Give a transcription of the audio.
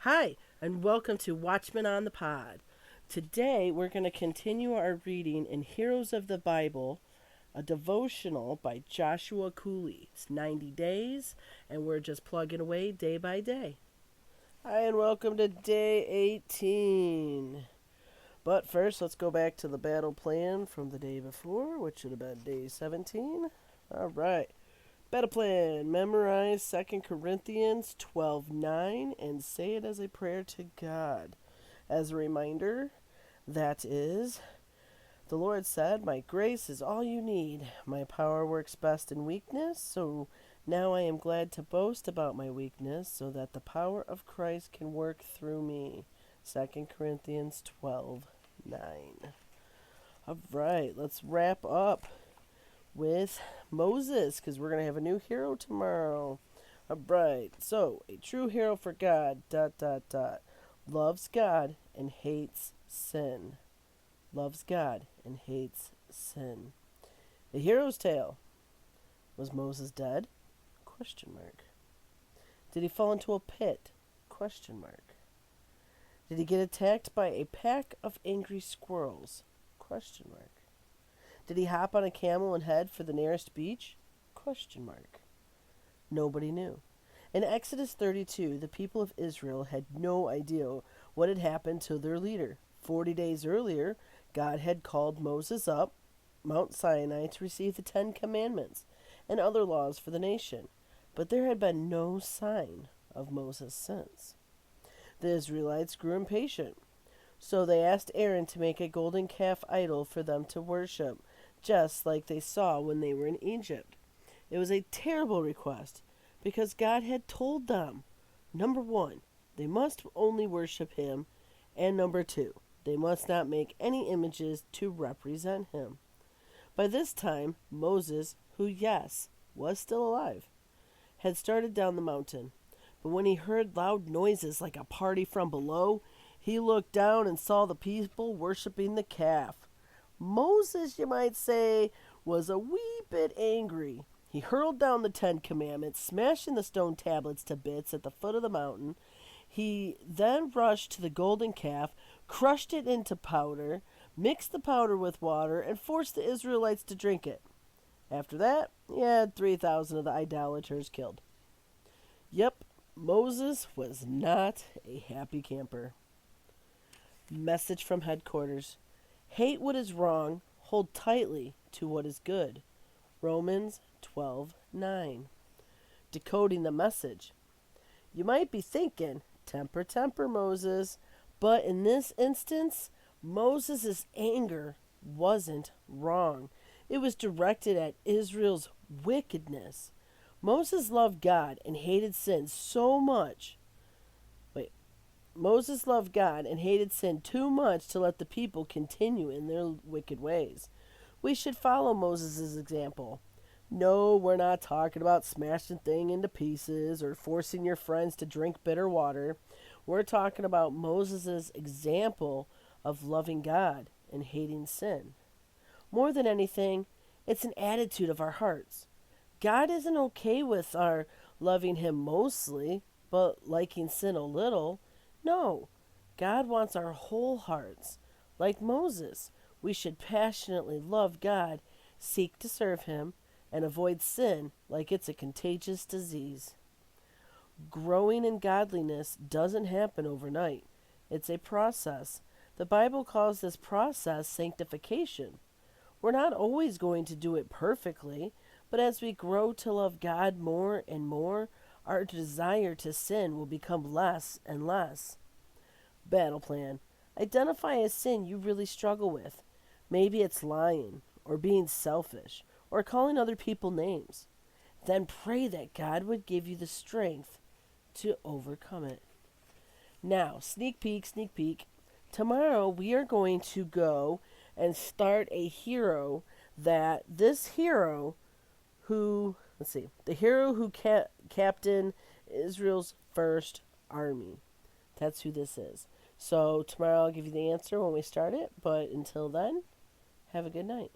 Hi, and welcome to Watchmen on the Pod. Today we're going to continue our reading in Heroes of the Bible, a devotional by Joshua Cooley. It's 90 days, and we're just plugging away day by day. Hi, and welcome to day 18. But first, let's go back to the battle plan from the day before, which should have been day 17. All right. Battle plan. Memorize 2 Corinthians 12:9 and say it as a prayer to God. As a reminder, that is, the Lord said, "My grace is all you need. My power works best in weakness, so now I am glad to boast about my weakness so that the power of Christ can work through me." 2 Corinthians 12:9. All right, let's wrap up with Moses, because we're going to have a new hero tomorrow. All right, so a true hero for God, loves God and hates sin. Loves God and hates sin. The hero's tale. Was Moses dead? Question mark. Did he fall into a pit? Question mark. Did he get attacked by a pack of angry squirrels? Question mark. Did he hop on a camel and head for the nearest beach? Question mark. Nobody knew. In Exodus 32, the people of Israel had no idea what had happened to their leader. 40 days earlier, God had called Moses up Mount Sinai to receive the 10 Commandments and other laws for the nation. But there had been no sign of Moses since. The Israelites grew impatient, so they asked Aaron to make a golden calf idol for them to worship, just like they saw when they were in Egypt. It was a terrible request because God had told them, number one, they must only worship him, and number two, they must not make any images to represent him. By this time, Moses, who, yes, was still alive, had started down the mountain. But when he heard loud noises like a party from below, he looked down and saw the people worshiping the calf. Moses, you might say, was a wee bit angry. He hurled down the 10 Commandments, smashing the stone tablets to bits at the foot of the mountain. He then rushed to the golden calf, crushed it into powder, mixed the powder with water, and forced the Israelites to drink it. After that, he had 3,000 of the idolaters killed. Yep, Moses was not a happy camper. Message from headquarters. Hate what is wrong, hold tightly to what is good. Romans 12:9. Decoding the message. You might be thinking, temper, temper, Moses. But in this instance, Moses' anger wasn't wrong. It was directed at Israel's wickedness. Moses loved God and hated sin so much. Moses loved God and hated sin too much to let the people continue in their wicked ways. We should follow Moses' example. No, we're not talking about smashing things into pieces or forcing your friends to drink bitter water. We're talking about Moses' example of loving God and hating sin. More than anything, it's an attitude of our hearts. God isn't okay with our loving him mostly, but liking sin a little. No, God wants our whole hearts. Like Moses, we should passionately love God, seek to serve him, and avoid sin like it's a contagious disease. Growing in godliness doesn't happen overnight. It's a process. The Bible calls this process sanctification. We're not always going to do it perfectly, but as we grow to love God more and more, our desire to sin will become less and less. Battle plan. Identify a sin you really struggle with. Maybe it's lying, or being selfish, or calling other people names. Then pray that God would give you the strength to overcome it. Now, sneak peek, sneak peek. Tomorrow we are going to go and start a hero that this hero who, the hero who captained Israel's first army. That's who this is. So tomorrow I'll give you the answer when we start it, but until then, have a good night.